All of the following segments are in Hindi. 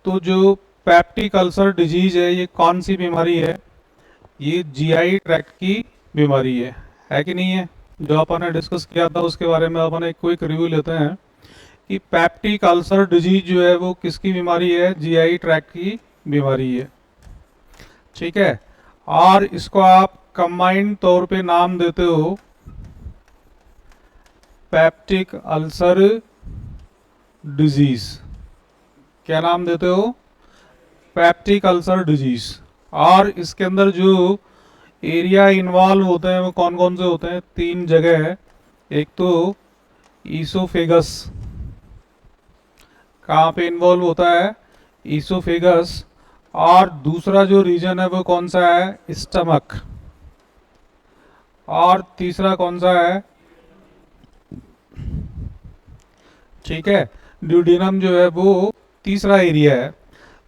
तो जो पेप्टिक अल्सर डिजीज है ये कौन सी बीमारी है? ये जीआई ट्रैक्ट की बीमारी है कि नहीं है? जो अपन ने डिस्कस किया था उसके बारे में अपन एक क्विक रिव्यू लेते हैं कि पेप्टिक अल्सर डिजीज जो है वो किसकी बीमारी है? जीआई ट्रैक्ट की बीमारी है। ठीक है, और इसको आप कंबाइंड तौर पे नाम देते हो पेप्टिक अल्सर डिजीज। क्या नाम देते हो? Peptic ulcer disease. और इसके अंदर जो एरिया इन्वॉल्व होते हैं वो कौन कौन से होते हैं? 3 जगह है। एक तो ईसोफेगस, कहाँ पे इन्वॉल्व होता है? ईसोफेगस। और दूसरा जो रीजन है वो कौन सा है? स्टमक। और तीसरा कौन सा है? ठीक है, ड्यूडेनम जो है वो तीसरा एरिया है।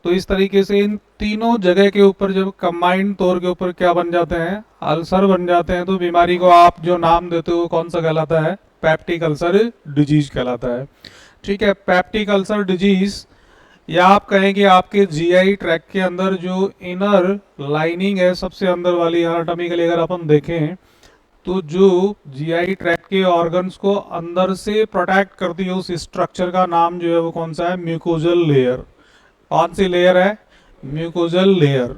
तो इस तरीके से इन तीनों जगह के ऊपर जब कंबाइंड तौर के ऊपर क्या बन जाते हैं? अल्सर बन जाते हैं। तो बीमारी को आप जो नाम देते हो कौन सा कहलाता है? पेप्टिक अल्सर डिजीज कहलाता है। ठीक है, पेप्टिक अल्सर डिजीज, या आप कहें कि आपके जीआई ट्रैक्ट के अंदर जो इनर लाइनिंग है, सबसे अंदर वाली, एनाटॉमिकली अगर अपन देखें तो जो जीआई ट्रैक्ट के ऑर्गन्स को अंदर से प्रोटेक्ट करती है उस स्ट्रक्चर का नाम जो है वो कौन सा है? Mucosal layer. कौन सी लेयर है? Mucosal layer.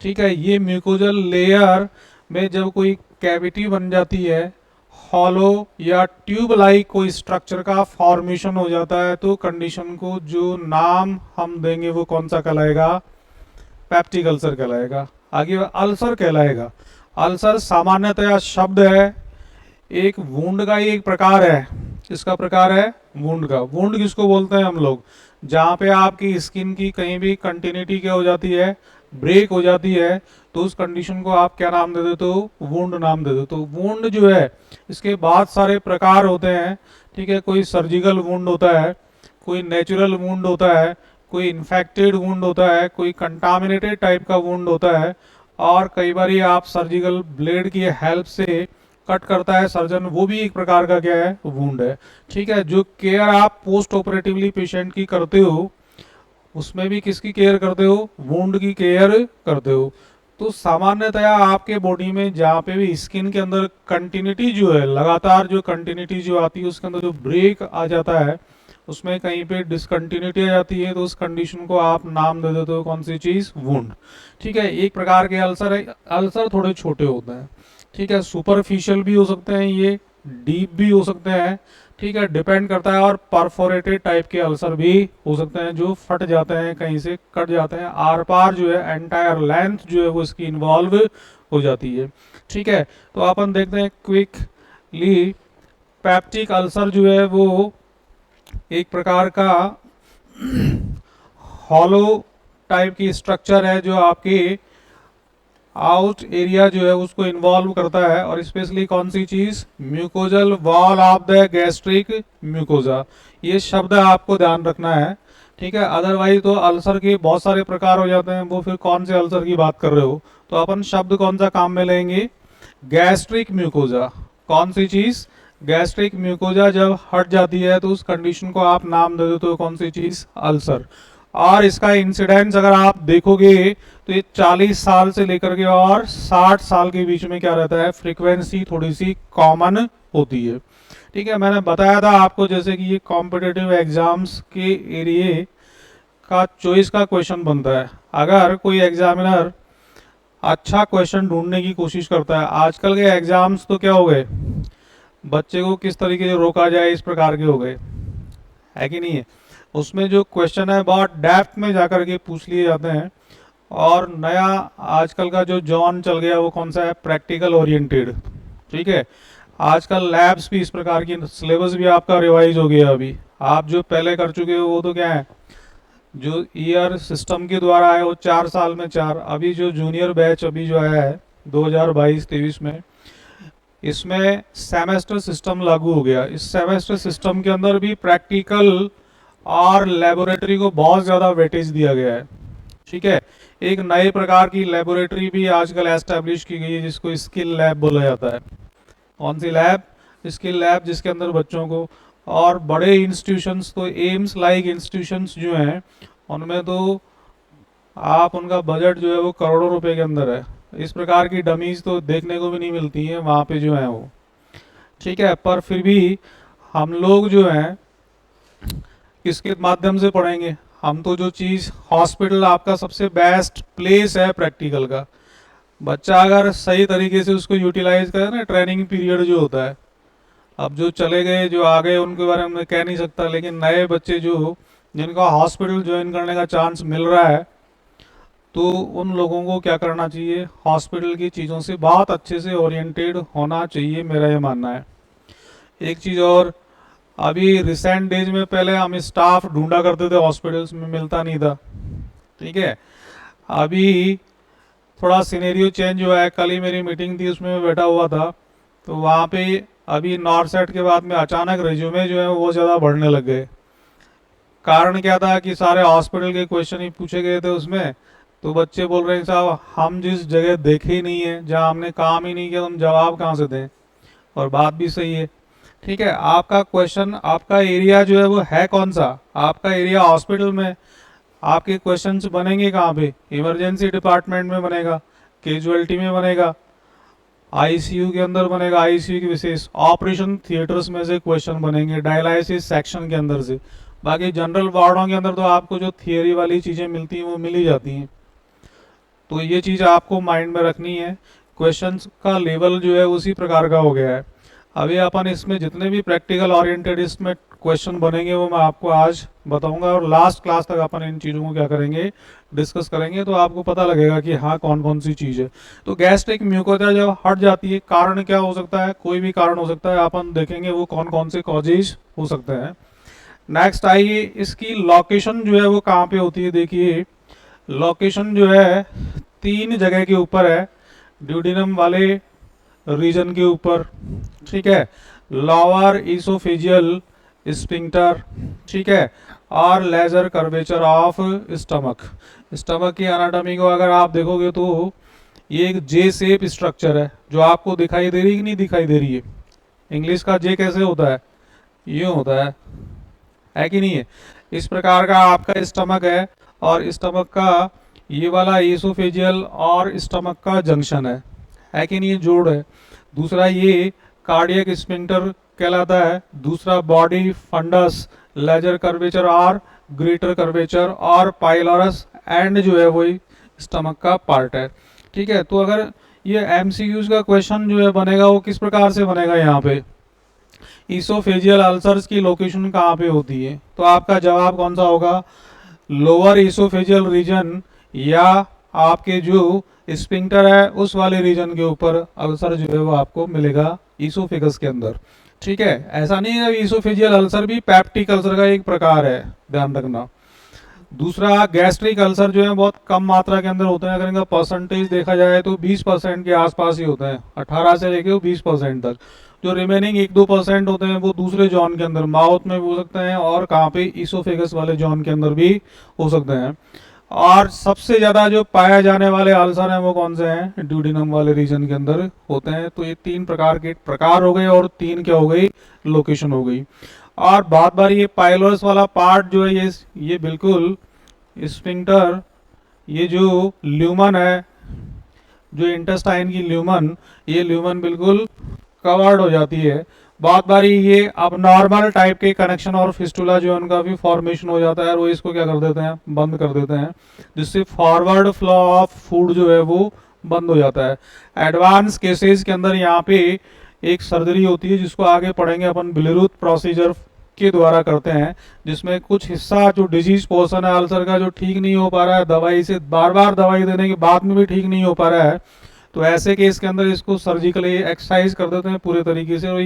ठीक है, ये म्यूकोजल लेयर में जब कोई कैविटी बन जाती है, हॉलो या ट्यूब लाइक कोई स्ट्रक्चर का फॉर्मेशन हो जाता है, तो कंडीशन को जो नाम हम देंगे वो कौन सा कहलाएगा? पेप्टिक अल्सर कहलाएगा। आगे अल्सर कहलाएगा। अल्सर सामान्यतया शब्द है, एक वुंड का ही एक प्रकार है। किसका प्रकार है? वुंड का। वुंड किसको बोलते हैं हम लोग? जहाँ पे आपकी स्किन की कहीं भी कंटिन्यूटी क्या हो जाती है? ब्रेक हो जाती है, तो उस कंडीशन को आप क्या नाम दे देते हो? वुंड नाम दे देते हो। वुंड जो है इसके बहुत सारे प्रकार होते हैं। ठीक है, कोई सर्जिकल वुंड होता है, कोई नेचुरल वुंड होता है, कोई इन्फेक्टेड वुंड होता है, कोई कंटामिनेटेड टाइप का वुंड होता है, और कई बार आप सर्जिकल ब्लेड की हेल्प से कट करता है सर्जन, वो भी एक प्रकार का क्या है? वुंड है। ठीक है, जो केयर आप पोस्ट ऑपरेटिवली पेशेंट की करते हो उसमें भी किसकी केयर करते हो? वुंड की केयर करते हो। तो सामान्यतया आपके बॉडी में जहाँ पे भी स्किन के अंदर कंटिन्यूटी जो है, लगातार जो कंटिन्यूटी जो आती है उसके अंदर जो ब्रेक आ जाता है, उसमें कहीं पे डिसकंटिन्यूटी आ जाती है, तो उस कंडीशन को आप नाम दे देते हो कौन सी चीज? वुंड। ठीक है, एक प्रकार के अल्सर है। अल्सर थोड़े छोटे होते हैं। ठीक है, सुपरफिशियल भी हो सकते हैं, ये डीप भी हो सकते हैं। ठीक है, डिपेंड करता है। और परफोरेटेड टाइप के अल्सर भी हो सकते हैं जो फट जाते हैं, कहीं से कट जाते हैं, आर पार जो है एंटायर लेंथ जो है वो इसकी इन्वॉल्व हो जाती है। ठीक है, तो अपन देखते हैं क्विकली। पेप्टिक अल्सर जो है वो एक प्रकार का हॉलो टाइप की स्ट्रक्चर है जो आपके आउट एरिया जो है उसको इन्वॉल्व करता है, और स्पेशली कौन सी चीज? Mucosal wall of the gastric mucosa. ये शब्द आपको ध्यान रखना है। ठीक है, अदरवाइज तो अल्सर के बहुत सारे प्रकार हो जाते हैं, वो फिर कौन से अल्सर की बात कर रहे हो? तो अपन शब्द कौन सा काम में लेंगे? Gastric mucosa. कौन सी चीज? गैस्ट्रिक म्यूकोजा जब हट जाती है तो उस कंडीशन को आप नाम दे देते हो कौन सी चीज? अल्सर। और इसका इंसिडेंस अगर आप देखोगे तो ये 40 साल से लेकर के और 60 साल के बीच में क्या रहता है? फ्रीक्वेंसी थोड़ी सी कॉमन होती है। ठीक है, मैंने बताया था आपको जैसे कि ये कॉम्पिटिटिव एग्जाम्स के एरिए का चॉइस का क्वेश्चन बनता है। अगर कोई एग्जामिनर अच्छा क्वेश्चन ढूंढने की कोशिश करता है, आजकल के एग्जाम्स तो क्या हो गए, बच्चे को किस तरीके से रोका जाए इस प्रकार के हो गए, है कि नहीं है? उसमें जो क्वेश्चन है बहुत डेप्थ में जाकर के पूछ लिए जाते हैं। और नया आजकल का जो जॉन चल गया वो कौन सा है? Practical oriented. ठीक है, आजकल लैब्स भी इस प्रकार की, सिलेबस भी आपका रिवाइज हो गया। अभी आप जो पहले कर चुके हो वो तो क्या है, जो ईयर सिस्टम के द्वारा है वो 4 साल में 4। अभी जो जूनियर बैच अभी जो आया है 2022-23 में, इसमें सेमेस्टर सिस्टम लागू हो गया। इस सेमेस्टर सिस्टम के अंदर भी प्रैक्टिकल और लेबोरेटरी को बहुत ज़्यादा वेटेज दिया गया है। ठीक है, एक नए प्रकार की लेबोरेटरी भी आजकल एस्टेब्लिश की गई है जिसको स्किल लैब बोला जाता है। कौन सी लैब? स्किल लैब, जिसके अंदर बच्चों को, और बड़े इंस्टीट्यूशंस तो एम्स लाइक इंस्टीट्यूशंस जो हैं उनमें तो आप उनका बजट जो है वो करोड़ों रुपए के अंदर है। इस प्रकार की डमीज तो देखने को भी नहीं मिलती हैं वहाँ पे जो है वो। ठीक है, पर फिर भी हम लोग जो हैं किसके माध्यम से पढ़ेंगे? हम तो जो चीज़, हॉस्पिटल आपका सबसे बेस्ट प्लेस है प्रैक्टिकल का। बच्चा अगर सही तरीके से उसको यूटिलाइज करे ना, ट्रेनिंग पीरियड जो होता है, अब जो चले गए जो आ गए उनके बारे में कह नहीं सकता, लेकिन नए बच्चे जो जिनका हॉस्पिटल ज्वाइन करने का चांस मिल रहा है, तो उन लोगों को क्या करना चाहिए? हॉस्पिटल की चीज़ों से बहुत अच्छे से ओरिएंटेड होना चाहिए, मेरा ये मानना है। एक चीज़ और, अभी रिसेंट डेज में पहले हम स्टाफ ढूंढा करते थे हॉस्पिटल्स में, मिलता नहीं था। ठीक है, अभी थोड़ा सिनेरियो चेंज हुआ है। कल ही मेरी मीटिंग थी, उसमें मैं बैठा हुआ था, तो वहाँ पे अभी नॉर्थ सेट के बाद में अचानक रिज्यूमे जो है वो ज़्यादा बढ़ने लग गए। कारण क्या था कि सारे हॉस्पिटल के क्वेश्चन ही पूछे गए थे उसमें। तो बच्चे बोल रहे हैं साहब हम जिस जगह देखे ही नहीं है, जहाँ हमने काम ही नहीं किया, हम जवाब कहाँ से दें? और बात भी सही है। ठीक है, आपका क्वेश्चन, आपका एरिया जो है वो है कौन सा? आपका एरिया हॉस्पिटल में। आपके क्वेश्चंस बनेंगे कहाँ पे? इमरजेंसी डिपार्टमेंट में बनेगा, कैजुअलिटी में बनेगा, आईसीयू के अंदर बनेगा, आईसीयू की विशेष ऑपरेशन थिएटर्स में से क्वेश्चन बनेंगे, डायलिसिस सेक्शन के अंदर से। बाकी जनरल वार्डों के अंदर तो आपको जो थियरी वाली चीज़ें मिलती हैं वो मिल ही जाती हैं। तो ये चीज़ आपको माइंड में रखनी है। क्वेश्चंस का लेवल जो है उसी प्रकार का हो गया है। अभी अपन इसमें जितने भी प्रैक्टिकल ओरिएंटेड इसमें क्वेश्चन बनेंगे वो मैं आपको आज बताऊंगा, और लास्ट क्लास तक अपन इन चीज़ों को क्या करेंगे, डिस्कस करेंगे, तो आपको पता लगेगा कि हाँ कौन कौन सी चीज़ है। तो गैस्ट्रिक म्यूकोसा जब हट जाती है, कारण क्या हो सकता है? कोई भी कारण हो सकता है, अपन देखेंगे वो कौन कौन से कॉजेज हो सकते हैं। नेक्स्ट आइए, इसकी लोकेशन जो है वो कहाँ पे होती है? देखिए, लोकेशन जो है 3 जगह के ऊपर है, ड्यूडिनम वाले रीजन के ऊपर। ठीक है, लोअर इसोफेजियल स्पिंक्टर, ठीक है, और lesser curvature of stomach. Stomach की एनाटॉमी को अगर आप देखोगे तो ये एक जे शेप स्ट्रक्चर है, जो आपको दिखाई दे रही है कि नहीं दिखाई दे रही है? इंग्लिश का जे कैसे होता है? यूं होता है कि नहीं है? इस प्रकार का आपका स्टमक है, और स्टमक का ये वाला इसोफेजियल और स्टमक का जंक्शन है कि नहीं? ये जोड़ है। दूसरा ये कार्डियक स्पिंक्टर कहलाता है। दूसरा बॉडी फंडस, लेजर कर्वेचर और ग्रेटर कर्वेचर और पाइलोरस एंड जो है वही स्टमक का पार्ट है। ठीक है, तो अगर ये एमसीक्यूज का क्वेश्चन जो है बनेगा वो किस प्रकार से बनेगा? यहाँ पे इसोफेजियल अल्सर्स की लोकेशन कहाँ पे होती है? तो आपका जवाब कौन सा होगा? लोअर इसोफेजियल रीजन, या आपके जो स्पिंक्टर है उस वाले रीजन के ऊपर अल्सर जो है वो आपको मिलेगा इसोफेगस के अंदर। ठीक है, ऐसा नहीं है, इसोफेजियल अल्सर भी पैप्टिक अल्सर का एक प्रकार है, ध्यान रखना। दूसरा, गैस्ट्रिक अल्सर जो है बहुत कम मात्रा के अंदर होते हैं। अगर इनका परसेंटेज देखा जाए तो 20% के आसपास ही होते हैं, 18 से लेके 20% तक। जो रिमेनिंग 1-2% होते हैं वो दूसरे जॉन के अंदर, माउथ में भी हो सकते हैं, और कहाँ पे, इसोफेगस वाले जॉन के अंदर भी हो सकते हैं। और सबसे ज्यादा जो पाया जाने वाले अल्सर हैं वो कौन से हैं? ड्यूडिनम वाले रीजन के अंदर होते हैं। तो ये 3 प्रकार के प्रकार हो गए, और 3 क्या हो गई? लोकेशन हो गई। और बात बारी ये पाइलोरस वाला पार्ट जो है, ये बिल्कुल स्फिंक्टर, ये जो ल्यूमन है, जो इंटेस्टाइन की ल्यूमन, ये ल्यूमन बिल्कुल कवर्ड हो जाती है। बहुत बारी ये अब नॉर्मल टाइप के कनेक्शन और फिस्टुला जो है उनका भी फॉर्मेशन हो जाता है, वो इसको क्या कर देते हैं? बंद कर देते हैं, जिससे फॉरवर्ड फ्लो ऑफ फूड जो है वो बंद हो जाता है। एडवांस केसेस के अंदर यहाँ पे एक सर्जरी होती है, जिसको आगे पढ़ेंगे अपन, बिलरूथ प्रोसीजर के द्वारा करते हैं, जिसमें कुछ हिस्सा जो डिजीज पोर्सन है अल्सर का जो ठीक नहीं हो पा रहा है, दवाई से बार बार दवाई देने के बाद में भी ठीक नहीं हो पा रहा है, तो ऐसे केस के अंदर इसको सर्जिकली एक्सरसाइज कर देते हैं पूरे तरीके से, और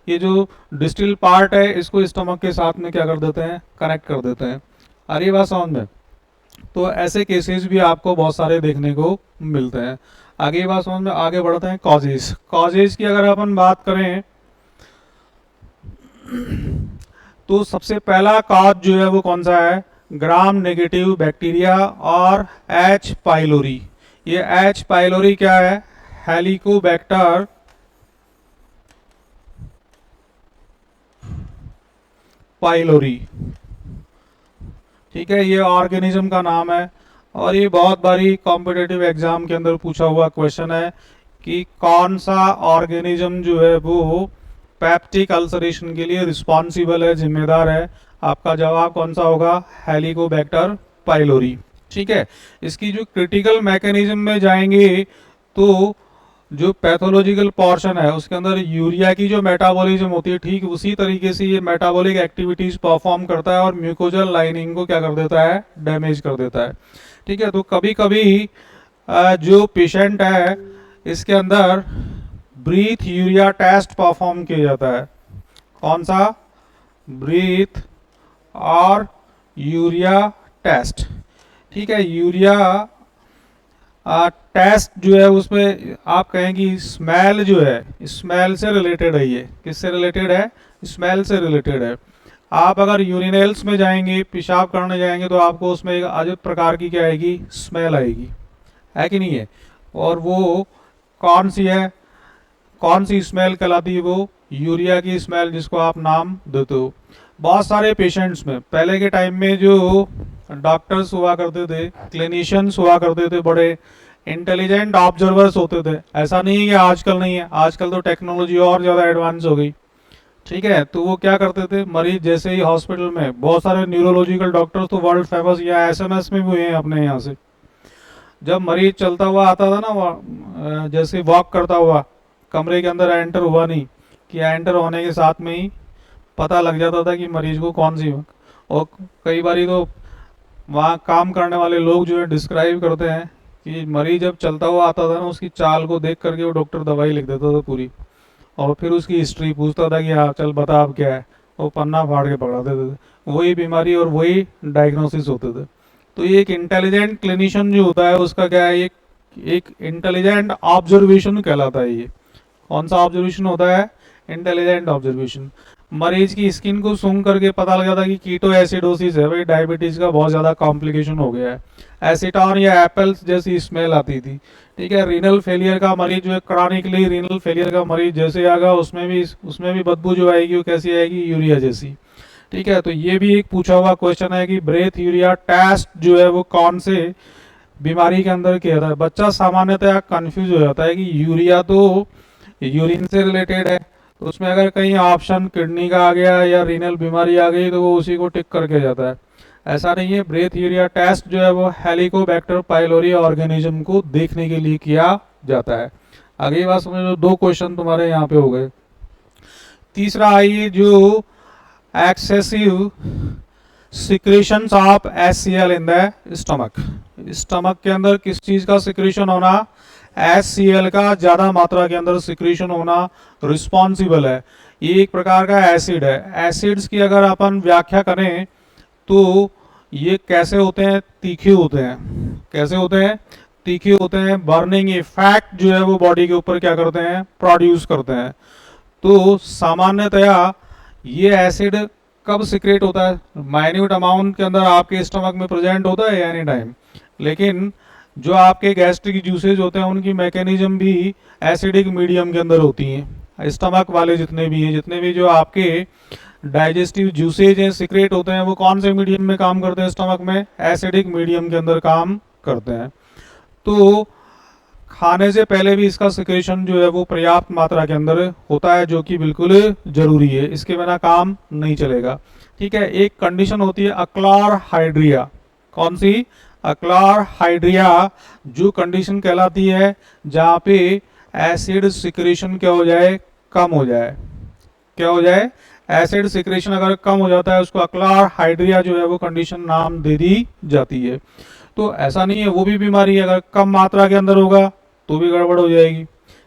ये जो डिस्टिल पार्ट है इसको स्टमक के साथ में क्या कर देते हैं? कनेक्ट कर देते हैं। आ रही बात समझ में? तो ऐसे केसेस भी आपको बहुत सारे देखने को मिलते हैं। आगे बात समझ में? आगे बढ़ते हैं। कॉजेज, कॉजेज की अगर अपन बात करें तो सबसे पहला कॉज जो है वो कौन सा है? ग्राम नेगेटिव बैक्टीरिया और एच पाइलोरी। ये एच पाइलोरी क्या है? Helicobacter pylori. ठीक है, ये ऑर्गेनिज्म का नाम है और ये बहुत बारी कॉम्पिटिटिव एग्जाम के अंदर पूछा हुआ क्वेश्चन है कि कौन सा ऑर्गेनिज्म जो है वो पेप्टिक अल्सरेशन के लिए रिस्पॉन्सिबल है, जिम्मेदार है। आपका जवाब कौन सा होगा? Helicobacter pylori. ठीक है, इसकी जो क्रिटिकल मैकेनिज्म में जाएंगे तो जो पैथोलॉजिकल पोर्शन है उसके अंदर यूरिया की जो मेटाबॉलिज्म होती है, ठीक उसी तरीके से ये मेटाबॉलिक एक्टिविटीज परफॉर्म करता है और म्यूकोजल लाइनिंग को क्या कर देता है? डैमेज कर देता है। ठीक है, तो कभी कभी जो पेशेंट है इसके अंदर ब्रीथ यूरिया टेस्ट परफॉर्म किया जाता है। कौन सा? ब्रीथ और यूरिया टेस्ट। ठीक है, यूरिया टेस्ट जो है उसमें आप कहेंगे स्मेल जो है, स्मेल से रिलेटेड है। ये किससे रिलेटेड है? स्मेल से रिलेटेड है। आप अगर यूरिनल्स में जाएंगे, पेशाब करने जाएंगे, तो आपको उसमें एक अजब प्रकार की क्या आएगी? स्मेल आएगी, है कि नहीं है? और वो कौन सी है? कौन सी स्मेल कहलाती है? वो यूरिया की स्मेल, जिसको आप नाम देते हो। बहुत सारे पेशेंट्स में पहले के टाइम में जो डॉक्टर्स हुआ करते थे, क्लिनिशियंस हुआ करते थे, बड़े इंटेलिजेंट ऑब्जर्वर्स होते थे। ऐसा नहीं है कि आजकल नहीं है, आजकल तो टेक्नोलॉजी और ज़्यादा एडवांस हो गई। ठीक है, तो वो क्या करते थे, मरीज जैसे ही हॉस्पिटल में, बहुत सारे न्यूरोलॉजिकल डॉक्टर्स तो वर्ल्ड फेमस या एसएमएस में भी हुए हैं अपने यहाँ से। जब मरीज चलता हुआ आता था ना, जैसे वॉक करता हुआ, कमरे के अंदर एंटर हुआ नहीं कि एंटर होने के साथ में ही पता लग जाता था कि मरीज को कौन सी। और कई बारी तो वहाँ काम करने वाले लोग जो है डिस्क्राइब करते हैं कि मरीज जब चलता हुआ आता था ना, उसकी चाल को देख करके वो डॉक्टर दवाई लिख देता था पूरी, और फिर उसकी हिस्ट्री पूछता था कि हाँ चल बता अब क्या है। वो पन्ना फाड़ के पकड़ा देते थे, वही बीमारी और वही डायग्नोसिस होते थे। तो ये एक इंटेलिजेंट क्लिनिशियन जो होता है उसका क्या है? एक इंटेलिजेंट ऑब्जर्वेशन कहलाता है। ये कौन सा ऑब्जर्वेशन होता है? Intelligent observation. मरीज की स्किन को सूंघ करके पता लग जाता कि कीटो एसिडोसिस है, भाई डायबिटीज का बहुत ज़्यादा कॉम्प्लिकेशन हो गया है। एसीटॉन या एप्पल्स जैसी स्मेल आती थी। ठीक है, रीनल फेलियर का मरीज जो है, क्रॉनिकली रीनल फेलियर का मरीज जैसे आएगा उसमें भी बदबू जो आएगी वो कैसी आएगी? यूरिया जैसी। ठीक है, तो ये भी एक पूछा हुआ क्वेश्चन है कि ब्रेथ यूरिया टेस्ट जो है वो कौन से बीमारी के अंदर किया जाता है। बच्चा सामान्यतः कंफ्यूज हो जाता है कि यूरिया तो यूरिन से रिलेटेड है, तो उसमें अगर कहीं ऑप्शन किडनी का आ गया या रीनल बीमारी आ गई तो वो उसी को टिक करके जाता है। ऐसा नहीं है। ब्रेथ यूरिया टेस्ट जो है वो हेलिकोबैक्टर पाइलोरी ऑर्गेनिज्म को देखने के लिए किया जाता है। आगे बात समझो, 2 क्वेश्चन तुम्हारे यहाँ पे हो गए। तीसरा आइए, जो excessive secretions of HCl in the stomach. Stomach के अंदर किस चीज का सिक्रेशन होना? HCl का ज्यादा मात्रा के अंदर सिक्रेशन होना रिस्पॉन्सिबल है। ये एक प्रकार का एसिड है। एसिड्स की अगर अपन व्याख्या करें तो ये कैसे होते हैं? तीखे होते हैं। कैसे होते हैं? तीखे होते हैं। बर्निंग इफेक्ट जो है वो बॉडी के ऊपर क्या करते हैं? प्रोड्यूस करते हैं। तो सामान्यतया ये एसिड कब सिक्रेट होता है? माइन्यूट अमाउंट के अंदर आपके स्टमक में प्रेजेंट होता है एनी टाइम, लेकिन जो आपके गैस्ट्रिक जूसेज होते हैं उनकी मैकेनिज्म भी एसिडिक मीडियम के अंदर होती हैं। स्टमक वाले जितने भी हैं, जितने भी जो आपके डाइजेस्टिव जूसेज हैं सिक्रेट होते हैं, वो कौन से मीडियम में काम करते हैं? स्टमक में एसिडिक मीडियम के अंदर काम करते हैं। तो खाने से पहले भी इसका सिक्रेशन जो है वो पर्याप्त मात्रा के अंदर होता है, जो कि बिल्कुल जरूरी है, इसके बिना काम नहीं चलेगा। ठीक है, एक कंडीशन होती है अक्लॉरहाइड्रिया। कौन सी? अक्लॉरहाइड्रिया जो कंडीशन कहलाती है जहाँ पे एसिड सिक्रेशन क्या हो जाए? कम हो जाए। क्या हो जाए? एसिड सिक्रेशन अगर कम हो जाता है उसको अक्लॉरहाइड्रिया जो है वो कंडीशन नाम दे दी जाती है। तो ऐसा नहीं है, वो भी बीमारी है, अगर कम मात्रा के अंदर होगा तो भी गड़बड़ हो जाएगी।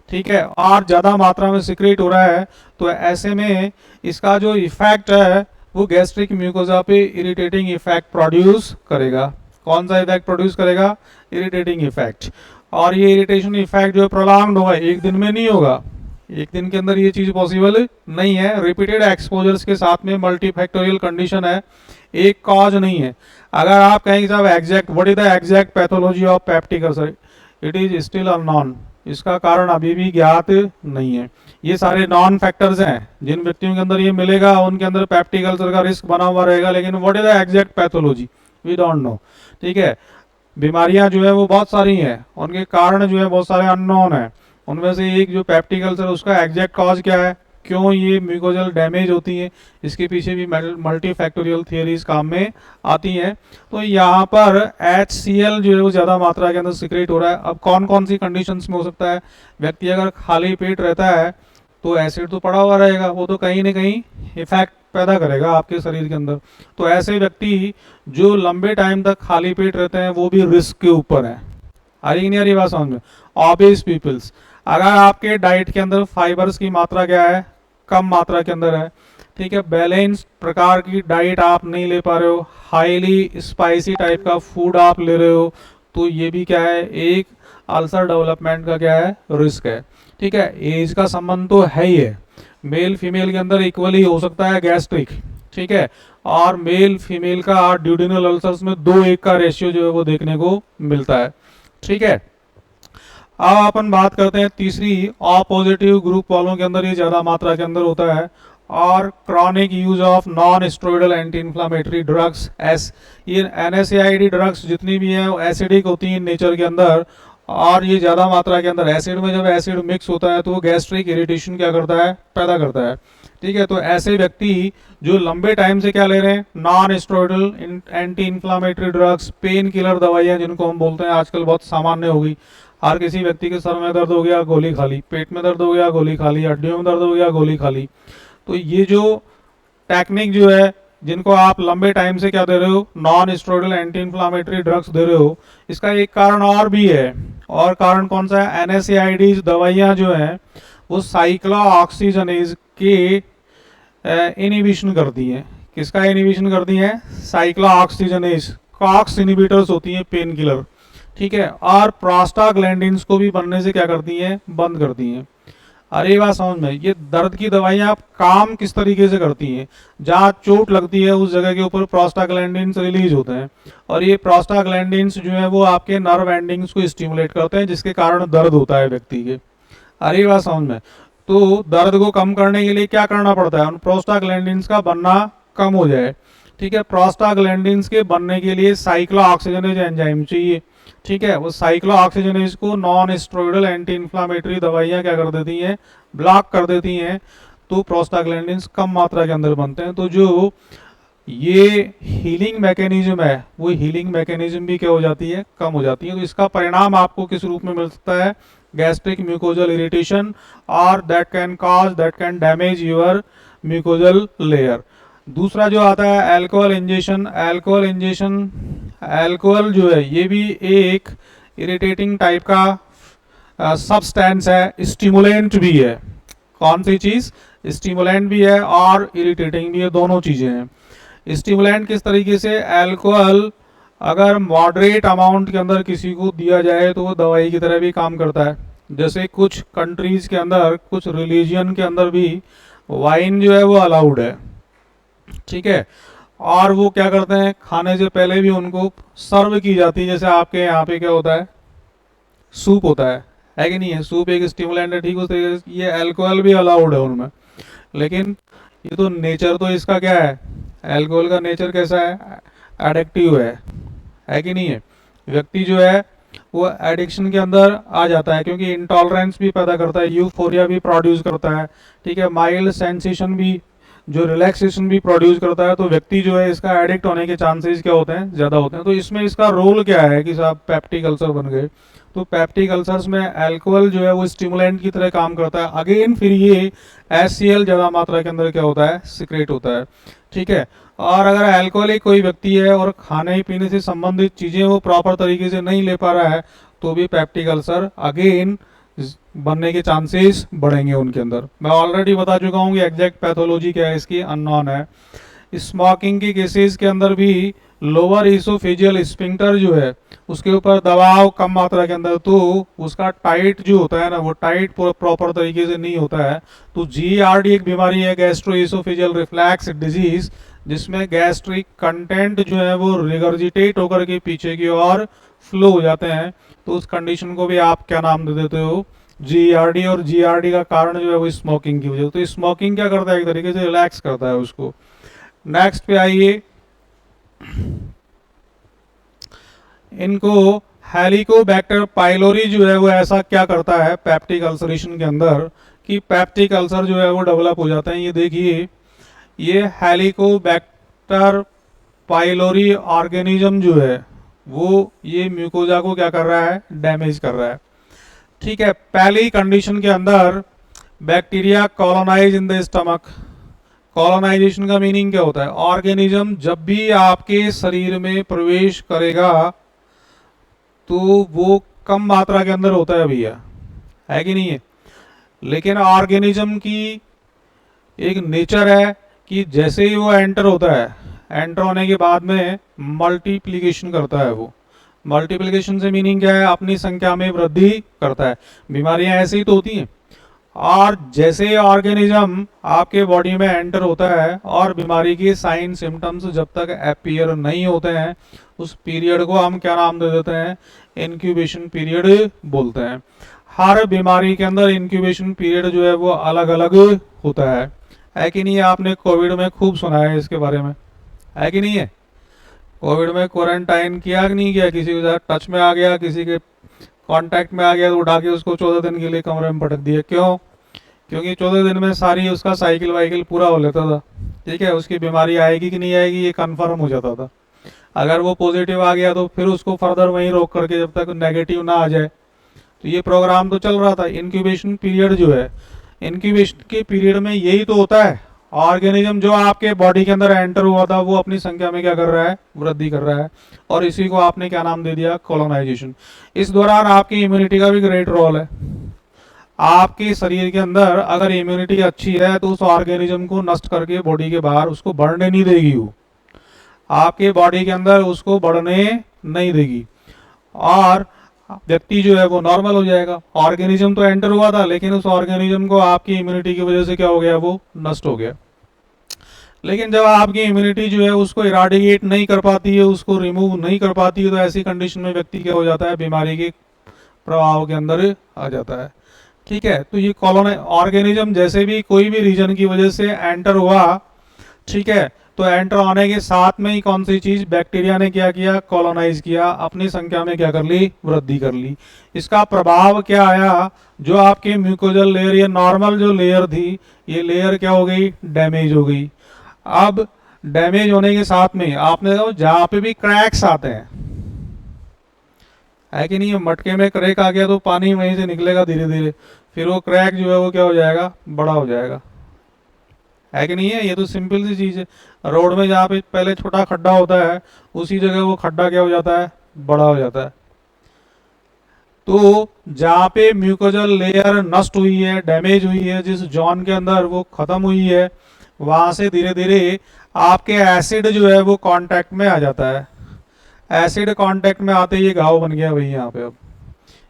ठीक है, और ज़्यादा मात्रा में सिक्रेट हो रहा है तो ऐसे में इसका जो इफेक्ट है वो गैस्ट्रिक म्यूकोजा पे इरिटेटिंग इफेक्ट प्रोड्यूस करेगा। कौन सा इफेक्ट प्रोड्यूस करेगा? Irritating effect. और ये इरिटेशन इफेक्ट जो है प्रोलॉन्ग्ड होगा, एक दिन में नहीं होगा। एक दिन के अंदर ये चीज़ पॉसिबल नहीं है। रिपीटेड एक्सपोजर्स के साथ में मल्टीफैक्टोरियल कंडीशन है, एक कॉज नहीं है। अगर आप कहेंगे साहब exact what is the exact pathology of peptic ulcer, it is still unknown. इसका कारण अभी भी ज्ञात नहीं है। ये सारे नॉन फैक्टर्स हैं, जिन व्यक्तियों के अंदर ये मिलेगा उनके अंदर पेप्टिक अल्सर का रिस्क बना हुआ रहेगा, लेकिन what is the exact pathology we don't know. ठीक है, बीमारियां जो है वो बहुत सारी हैं, उनके कारण जो है बहुत सारे अननोन है। उनमें से एक जो पेप्टिक अल्सर, उसका एग्जैक्ट कॉज क्या है, क्यों ये म्यूकोजल डैमेज होती है, इसके पीछे भी मल्टी फैक्टोरियल थियरीज काम में आती हैं। तो यहाँ पर HCl जो है वो ज़्यादा मात्रा के अंदर सिक्रेट हो रहा है। अब कौन कौन सी कंडीशंस में हो सकता है, व्यक्ति अगर खाली पेट रहता है तो एसिड तो पड़ा हुआ रहेगा, वो तो कहीं ना कहीं इफेक्ट पैदा करेगा आपके शरीर के अंदर। तो ऐसे व्यक्ति जो लंबे टाइम तक खाली पेट रहते हैं वो भी रिस्क के ऊपर है। आ रही नहीं आ रही बात समझ में? ऑबियस पीपल्स, अगर आपके डाइट के अंदर फाइबर्स की मात्रा क्या है, कम मात्रा के अंदर है, ठीक है, बैलेंस प्रकार की डाइट आप नहीं ले पा रहे हो, हाईली स्पाइसी टाइप का फूड आप ले रहे हो, तो ये भी क्या है, एक अल्सर डेवलपमेंट का क्या है, रिस्क है। ठीक है, एज का संबंध तो है ही है, मेल फीमेल के अंदर इक्वली हो सकता है गैस्ट्रिक, ठीक है, और मेल फीमेल का ड्यूडिनल अल्सर्स में 2:1 का रेशियो जो है वो देखने को मिलता है। ठीक है, अब अपन बात करते हैं तीसरी, ओ पॉजिटिव ग्रुप वालों के अंदर ये ज़्यादा मात्रा के अंदर होता है, और chronic use of non steroidal anti inflammatory drugs, ये NSAID ड्रग्स जितनी भी हैं वो एसिडिक होती हैं नेचर के अंदर, और ये ज़्यादा मात्रा के अंदर एसिड में, जब एसिड मिक्स होता है तो वो गैस्ट्रिक इरिटेशन क्या करता है, पैदा करता है। ठीक है, तो ऐसे व्यक्ति जो लंबे टाइम से क्या ले रहे हैं, non steroidal anti inflammatory drugs, pain killer दवाइयाँ जिनको हम बोलते हैं, आजकल बहुत सामान्य हो गई। हर किसी व्यक्ति के सर में दर्द हो गया, गोली खा ली, पेट में दर्द हो गया, गोली खा ली, हड्डियों में दर्द हो गया, गोली खा ली। तो ये जो टेक्निक जो है, जिनको आप लंबे टाइम से क्या दे रहे हो, non steroidal anti inflammatory drugs दे रहे हो, इसका एक कारण और भी है। और कारण कौन सा है, NSAID दवाइयाँ जो हैं वो साइक्लोऑक्सीजनेज के इनिबिशन करती हैं। किसका इनिबिशन करती हैं, साइक्लोऑक्सीजनेज, कॉक्स इनिबिटर्स होती हैं पेन किलर। ठीक है, और प्रोस्टाग्लैंडिन्स को भी बनने से क्या करती हैं, बंद करती हैं। अरे बात समझ में? ये दर्द की दवाइयाँ आप काम किस तरीके से करती हैं, जहाँ चोट लगती है उस जगह के ऊपर प्रोस्टाग्लैंडिन्स रिलीज होते हैं, और ये प्रोस्टाग्लैंडिन्स जो है वो आपके नर्व एंडिंग्स को स्टिमुलेट करते हैं, जिसके कारण दर्द होता है व्यक्ति के। अरे बात समझ में? तो दर्द को कम करने के लिए क्या करना पड़ता है, उन प्रोस्टाग्लैंडिन्स का बनना कम हो जाए। ठीक है, प्रोस्टाग्लैंडिन्स के बनने के लिए साइक्लोऑक्सीजनेज एंजाइम चाहिए। ठीक है, वो साइक्लोऑक्सीजनेज को नॉन स्टेरॉइडल एंटी इन्फ्लामेटरी दवाइयाँ क्या कर देती हैं, ब्लॉक कर देती हैं, तो प्रोस्टाग्लैंडिन्स कम मात्रा के अंदर बनते हैं। तो जो ये हीलिंग मैकेनिज्म है, वो हीलिंग मैकेनिज्म भी क्या हो जाती है, कम हो जाती है। तो इसका परिणाम आपको किस रूप में मिल सकता है, गैस्ट्रिक म्यूकोजल इरिटेशन, और that can damage your mucosal layer. दूसरा जो आता है अल्कोहल इंजेशन, अल्कोहल जो है ये भी एक इरिटेटिंग टाइप का सब्सटेंस है, स्टिमुलेंट भी है। कौन सी चीज, स्टिमुलेंट भी है और इरिटेटिंग भी है, दोनों चीजें हैं। स्टिमुलेंट किस तरीके से, अल्कोहल अगर मॉडरेट अमाउंट के अंदर किसी को दिया जाए तो वो दवाई की तरह भी काम करता है। जैसे कुछ कंट्रीज के अंदर, कुछ रिलीजियन के अंदर भी वाइन जो है वो अलाउड है। ठीक है, और वो क्या करते हैं, खाने से पहले भी उनको सर्व की जाती है। जैसे आपके यहाँ पे क्या होता है, सूप होता है कि नहीं है, सूप एक स्टिमुलेंट है, ठीक है, ये अल्कोहल भी अलाउड है उनमें। लेकिन ये तो नेचर तो इसका क्या है, अल्कोहल का नेचर कैसा है, एडिक्टिव है कि नहीं है। व्यक्ति जो है वो एडिक्शन के अंदर आ जाता है, क्योंकि इंटॉलरेंस भी पैदा करता है, यूफोरिया भी प्रोड्यूस करता है। ठीक है, माइल्ड सेंसेशन भी, जो रिलैक्सेशन भी प्रोड्यूस करता है। तो व्यक्ति जो है इसका एडिक्ट होने के चांसेस क्या होते हैं, ज़्यादा होते हैं। तो इसमें इसका रोल क्या है कि साहब पेप्टिक अल्सर बन गए, तो पेप्टिक अल्सर्स में अल्कोहल जो है वो स्टिमुलेंट की तरह काम करता है। अगेन फिर ये HCl ज़्यादा मात्रा के अंदर क्या होता है, सिक्रेट होता है। ठीक है, और अगर अल्कोहलिक कोई व्यक्ति है और खाने पीने से संबंधित चीज़ें वो प्रॉपर तरीके से नहीं ले पा रहा है, तो भी पेप्टिक अल्सर अगेन बनने के चांसेस बढ़ेंगे उनके अंदर। मैं ऑलरेडी बता चुका हूँ कि एग्जैक्ट पैथोलॉजी क्या है इसकी, अननोन है। स्मोकिंग के केसेस के अंदर भी लोअर इसोफेजियल स्फिंक्टर जो है उसके ऊपर दबाव कम मात्रा के अंदर, तो उसका टाइट जो होता है ना, वो टाइट प्रॉपर तरीके से नहीं होता है। तो GERD एक बीमारी है, गैस्ट्रो इसोफेजियल रिफ्लैक्स डिजीज, जिसमें गैस्ट्रिक कंटेंट जो है वो रिगर्जिटेट होकर के पीछे की ओर फ्लो हो जाते हैं। तो उस कंडीशन को भी आप क्या नाम दे देते हो, GERD। और GERD का कारण जो है वो स्मोकिंग की वजह। तो स्मोकिंग क्या करता है, एक तरीके से रिलैक्स करता है उसको। नेक्स्ट पे आइए, इनको हेलिकोबैक्टर पाइलोरी जो है वो ऐसा क्या करता है पेप्टिक अल्सरेशन के अंदर कि पेप्टिक अल्सर जो है वो डेवलप हो जाते हैं। ये देखिए, ये हेलिकोबैक्टर पाइलोरी ऑर्गेनिज्म जो है वो ये म्यूकोजा को क्या कर रहा है, डैमेज कर रहा है। ठीक है, पहली कंडीशन के अंदर bacteria colonise in the stomach. Colonisation का मीनिंग क्या होता है, ऑर्गेनिज्म जब भी आपके शरीर में प्रवेश करेगा तो वो कम मात्रा के अंदर होता है भैया, है कि नहीं है। लेकिन ऑर्गेनिज्म की एक नेचर है कि जैसे ही वो एंटर होता है, एंटर होने के बाद में मल्टीप्लिकेशन करता है। वो मल्टीप्लिकेशन से मीनिंग क्या है, अपनी संख्या में वृद्धि करता है। बीमारियां ऐसे ही तो होती हैं। और जैसे ऑर्गेनिज्म आपके बॉडी में एंटर होता है और बीमारी के साइन सिम्टम्स जब तक अपीयर नहीं होते हैं, उस पीरियड को हम क्या नाम दे देते हैं, इंक्यूबेशन पीरियड बोलते हैं। हर बीमारी के अंदर इंक्यूबेशन पीरियड जो है वो अलग अलग होता है कि नहीं है। आपने कोविड में खूब सुना है इसके बारे में, है कि नहीं है। कोविड में क्वारंटाइन किया कि नहीं किया, किसी के साथ टच में आ गया, किसी के कांटेक्ट में आ गया तो उठा के उसको 14 दिन के लिए कमरे में पटक दिया। क्यों? क्योंकि 14 दिन में सारी उसका साइकिल वाइकिल पूरा हो लेता था। ठीक है, उसकी बीमारी आएगी कि नहीं आएगी ये कंफर्म हो जाता था। अगर वो पॉजिटिव आ गया तो फिर उसको फर्दर वहीं रोक करके जब तक नेगेटिव ना आ जाए, तो ये प्रोग्राम तो चल रहा था। इंक्यूबेशन पीरियड जो है, इंक्यूबेशन के पीरियड में यही तो होता है, ऑर्गेनिज्म जो आपके बॉडी के अंदर एंटर हुआ था वो अपनी संख्या में क्या कर रहा है, वृद्धि कर रहा है। और इसी को आपने क्या नाम दे दिया, कॉलोनाइजेशन। इस दौरान आपकी इम्यूनिटी का भी ग्रेट रोल है। आपके शरीर के अंदर अगर इम्यूनिटी अच्छी है तो उस ऑर्गेनिज्म को नष्ट करके बॉडी के बाहर उसको बढ़ने नहीं देगी। वो आपके बॉडी के अंदर उसको बढ़ने नहीं देगी और व्यक्ति जो है वो नॉर्मल हो जाएगा। ऑर्गेनिज्म तो एंटर हुआ था लेकिन उस ऑर्गेनिज्म को आपकी इम्यूनिटी की वजह से क्या हो गया, वो नष्ट हो गया। लेकिन जब आपकी इम्यूनिटी जो है उसको इराडिकेट नहीं कर पाती है, उसको रिमूव नहीं कर पाती है, तो ऐसी कंडीशन में व्यक्ति क्या हो जाता है, बीमारी के प्रभाव के अंदर आ जाता है। ठीक है, तो ये कॉलोनाइज ऑर्गेनिज्म जैसे भी कोई भी रीजन की वजह से एंटर हुआ, ठीक है, तो एंटर होने के साथ में ही कौन सी चीज, बैक्टीरिया ने क्या किया, कॉलोनाइज किया, अपनी संख्या में क्या कर ली, वृद्धि कर ली। इसका प्रभाव क्या आया, जो आपकी म्यूकोजल लेयर, ये नॉर्मल जो लेयर थी, ये लेयर क्या हो गई, डैमेज हो गई। अब डैमेज होने के साथ में आपने देखा जहां पे भी क्रैक्स आते हैं, है कि नहीं, मटके में क्रैक आ गया तो पानी वहीं से निकलेगा धीरे धीरे, फिर वो क्रैक जो है वो क्या हो जाएगा, बड़ा हो जाएगा, है कि नहीं है। ये तो सिंपल सी चीज है। रोड में जहाँ पे पहले छोटा खड्डा होता है उसी जगह वो खड्डा क्या हो जाता है, बड़ा हो जाता है। तो जहाँ पे म्यूकोजल लेयर नष्ट हुई है, डैमेज हुई है, जिस जॉन के अंदर वो खत्म हुई है, वहां से धीरे धीरे आपके एसिड जो है वो कांटेक्ट में आ जाता है। एसिड कांटेक्ट में आते ही ये घाव बन गया भाई। यहाँ पे अब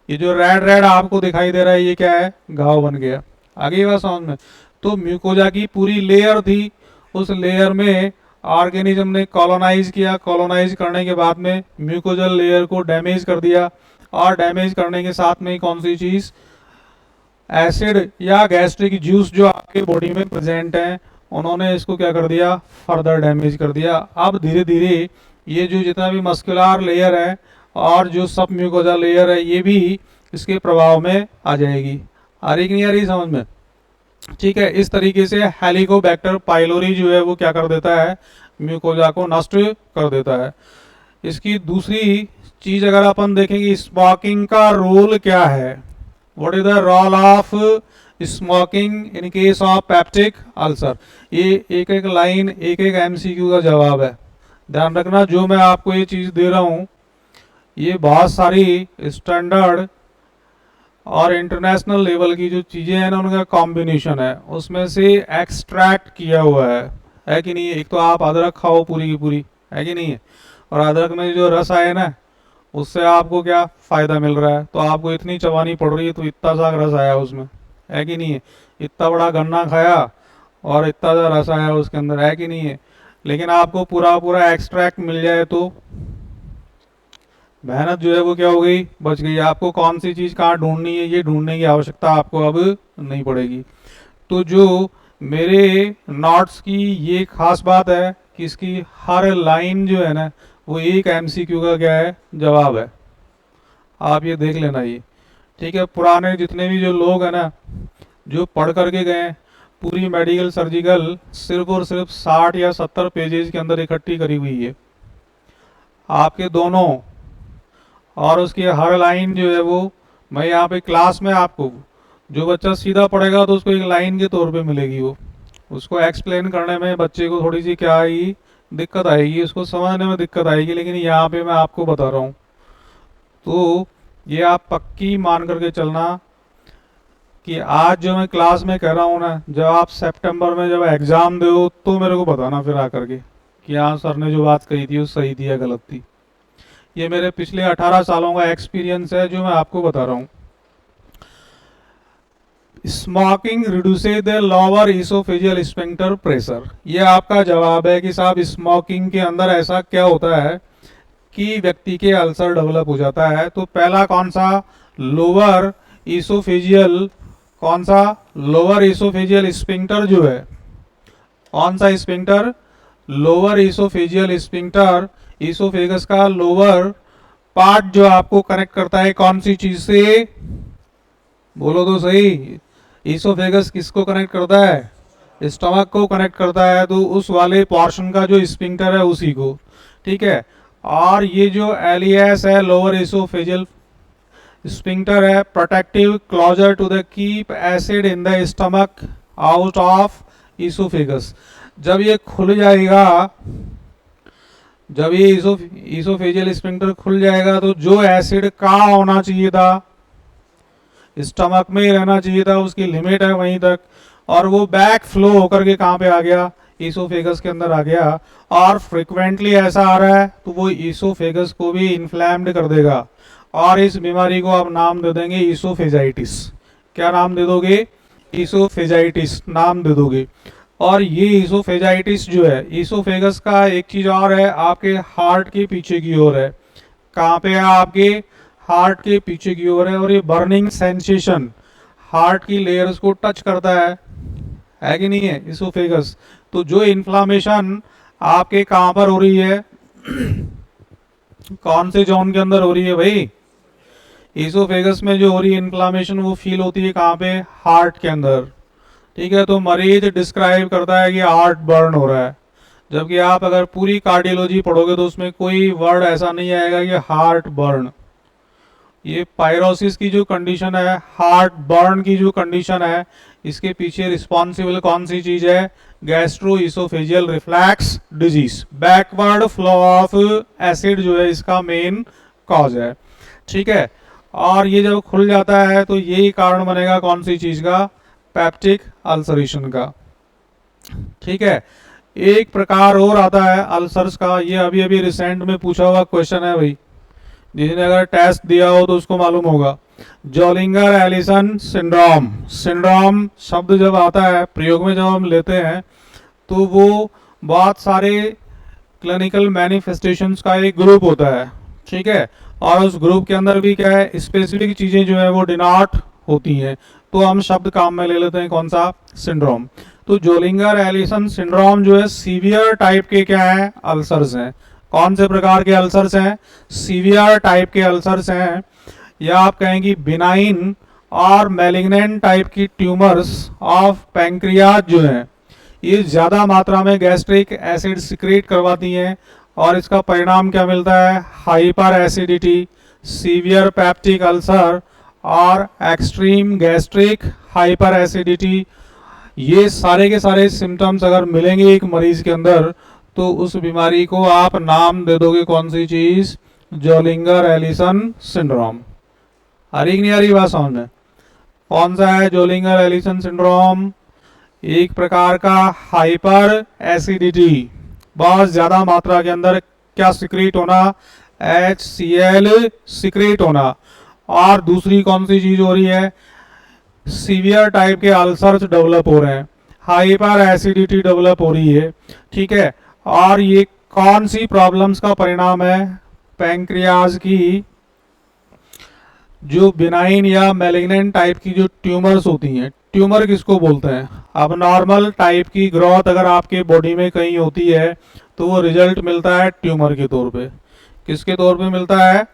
ये जो रेड रेड आपको दिखाई दे रहा है ये क्या है, घाव बन गया। आगे ये बात समझ में। तो म्यूकोजा की पूरी लेयर थी, उस लेयर में ऑर्गेनिज्म ने कॉलोनाइज किया, कॉलोनाइज करने के बाद में म्यूकोजल लेयर को डैमेज कर दिया, और डैमेज करने के साथ में कौन सी चीज, एसिड या गैस्ट्रिक जूस जो आपके बॉडी में प्रेजेंट है, उन्होंने इसको क्या कर दिया, फर्दर डैमेज कर दिया। अब धीरे धीरे ये जो जितना भी मस्कुलर लेयर है और जो सब म्यूकोजा लेयर है ये भी इसके प्रभाव में आ जाएगी। आ रही कि नहीं आ रही समझ में। ठीक है, इस तरीके से हेलिकोबैक्टर पाइलोरी जो है वो क्या कर देता है, म्यूकोजा को नष्ट कर देता है। इसकी दूसरी चीज अगर अपन देखेंगे, स्मोकिंग का रोल क्या है, what is the role of smoking in case of peptic ulcer. ये एक एक लाइन, एक एक एमसीक्यू का जवाब है। ध्यान रखना, जो मैं आपको ये चीज दे रहा हूं ये बहुत सारी स्टैंडर्ड और इंटरनेशनल लेवल की जो चीजें हैं ना उनका कॉम्बिनेशन है, उसमें से एक्सट्रैक्ट किया हुआ है कि नहीं। एक तो आप अदरक खाओ पूरी की पूरी, है कि नहीं है, और अदरक में जो रस आए ना उससे आपको क्या फायदा मिल रहा है, तो आपको इतनी चबानी पड़ रही है तो इतना सा रस आया उसमें, है कि नहीं है। इतना बड़ा गन्ना खाया और इतना सा रस आया उसके अंदर, है कि नहीं है। लेकिन आपको पूरा पूरा एक्सट्रैक्ट मिल जाए तो मेहनत जो है वो क्या हो गई, बच गई। आपको कौन सी चीज कहाँ ढूंढनी है ये ढूंढने की आवश्यकता आपको अब नहीं पड़ेगी। तो जो मेरे नोट्स की ये खास बात है कि इसकी हर लाइन जो है ना वो एक एमसीक्यू का क्या है, जवाब है। आप ये देख लेना ये, ठीक है। पुराने जितने भी जो लोग हैं ना, जो पढ़ करके गए हैं, पूरी मेडिकल सर्जिकल सिर्फ और सिर्फ 60 या 70 पेजेस के अंदर इकट्ठी करी हुई है आपके दोनों। और उसकी हर लाइन जो है वो मैं यहाँ पे क्लास में आपको, जो बच्चा सीधा पढ़ेगा तो उसको एक लाइन के तौर पे मिलेगी, वो उसको एक्सप्लेन करने में बच्चे को थोड़ी सी क्या आएगी, दिक्कत आएगी, उसको समझने में दिक्कत आएगी। लेकिन यहाँ पे मैं आपको बता रहा हूँ, तो ये आप पक्की मान करके चलना कि आज जो मैं क्लास में कह रहा हूँ ना, जब आप सितंबर में जब एग्ज़ाम दो तो मेरे को बताना फिर आकर के कि हाँ सर ने जो बात कही थी वो सही थी या गलत थी। ये मेरे पिछले 18 सालों का एक्सपीरियंस है जो मैं आपको बता रहा हूँ। Smoking reduces the lower oesophageal sphincter pressure, ये आपका जवाब है कि साहब स्मोकिंग के अंदर ऐसा क्या होता है कि व्यक्ति के अल्सर डेवलप हो जाता है। तो पहला कौन सा, लोअर इसोफेजियल, कौन सा, लोअर इसोफेजियल स्फिंक्टर जो है, कौन सा sphincter, lower oesophageal sphincter, oesophagus का लोअर पार्ट जो आपको कनेक्ट करता है कौन सी चीज से, बोलो तो सही, इसोफेगस किसको कनेक्ट करता है, स्टमक को कनेक्ट करता है। तो उस वाले पोर्शन का जो स्फिंक्टर है उसी को, ठीक है। और ये जो एलियस है, लोअर इसोफेजियल स्फिंक्टर है, protective closure to the keep acid in the stomach out of oesophagus. जब ये खुल जाएगा, जब ये इसोफेजियल स्फिंक्टर खुल जाएगा तो जो एसिड कहाँ होना चाहिए था, स्टमक में ही रहना चाहिए था, उसकी लिमिट है वहीं तक, और वो बैक फ्लो होकर के कहाँ पे आ गया, इसोफेगस के अंदर आ गया। और फ्रिक्वेंटली ऐसा आ रहा है तो वो इसोफेगस को भी इन्फ्लेम्ड कर देगा, और इस बीमारी को आप नाम दे देंगे इसोफेजाइटिस। क्या नाम दे दोगे, इसोफेजाइटिस नाम दे दोगे। और ये इसोफेजाइटिस जो है, इसोफेगस का एक चीज और है, आपके हार्ट के पीछे की ओर है। कहाँ पे है, आपके हार्ट के पीछे की ओर है। और ये बर्निंग सेंसेशन हार्ट की लेयर्स को टच करता है कि नहीं है इसोफेगस। तो जो इन्फ्लामेशन आपके कहाँ पर हो रही है, कौन से जोन के अंदर हो रही है भाई, इसोफेगस में जो हो रही है इन्फ्लामेशन, वो फील होती है कहाँ पे, हार्ट के अंदर, ठीक है। तो मरीज डिस्क्राइब करता है कि हार्ट बर्न हो रहा है, जबकि आप अगर पूरी कार्डियोलॉजी पढ़ोगे तो उसमें कोई वर्ड ऐसा नहीं आएगा कि हार्ट बर्न। ये पायरोसिस की जो कंडीशन है, हार्ट बर्न की जो कंडीशन है, इसके पीछे रिस्पॉन्सिबल कौन सी चीज है, gastro oesophageal reflex disease, backward flow of acid जो है इसका मेन कॉज है, ठीक है। और ये जब खुल जाता है तो यही कारण बनेगा कौन सी चीज का, पेप्टिक अल्सरेशन का, ठीक है। एक प्रकार और आता है अल्सर्स का, ये अभी अभी रिसेंट में पूछा हुआ क्वेश्चन है भाई, जिसने अगर टेस्ट दिया हो तो उसको मालूम होगा। जोलिंगर एलिसन सिंड्रोम, सिंड्रोम शब्द जब आता है प्रयोग में, जब हम लेते हैं तो वो बहुत सारे क्लिनिकल मैनिफेस्टेशंस का एक ग्रुप होता है, ठीक है। और उस ग्रुप के अंदर भी क्या है, स्पेसिफिक चीजें जो है वो डिनोट होती हैं। तो हम शब्द काम में ले लेते हैं कौन सा, सिंड्रोम। तो जोलिंगर एलिसन सिंड्रोम जो है सीवियर टाइप के क्या है, अल्सर्स हैं। कौन से प्रकार के अल्सर्स हैं, सीवियर टाइप के अल्सर्स हैं, या आप कहेंगे बिनाइन और मैलिग्नेंट टाइप की ट्यूमर्स ऑफ पैंक्रियाज जो हैं, ये ज़्यादा मात्रा में गैस्ट्रिक एसिड सिक्रेट करवाती हैं। और इसका परिणाम क्या मिलता है, hyper acidity, severe peptic ulcer और एक्सट्रीम गैस्ट्रिक हाइपर एसिडिटी। ये सारे के सारे सिम्टम्स अगर मिलेंगे एक मरीज के अंदर तो उस बीमारी को आप नाम दे दोगे कौन सी चीज, जोलिंगर एलिसन सिंड्रोम। आ रही नहीं आ रही बात समझ में, कौन सा है जोलिंगर एलिसन सिंड्रोम, एक प्रकार का हाइपर एसिडिटी, बहुत ज्यादा मात्रा के अंदर क्या सिक्रेट होना, HCl सिक्रेट होना। और दूसरी कौन सी चीज हो रही है, सीवियर टाइप के अल्सर्स डेवलप हो रहे हैं, हाइपर एसिडिटी डेवलप हो रही है, ठीक है। और ये कौन सी प्रॉब्लम्स का परिणाम है, पैंक्रियाज की जो बिनाइन या मैलिग्नेंट टाइप की जो ट्यूमर्स होती हैं। ट्यूमर किसको बोलते हैं, अब नॉर्मल टाइप की ग्रोथ अगर आपके बॉडी में कहीं होती है तो वो रिजल्ट मिलता है ट्यूमर के तौर पे। किसके तौर पे मिलता है?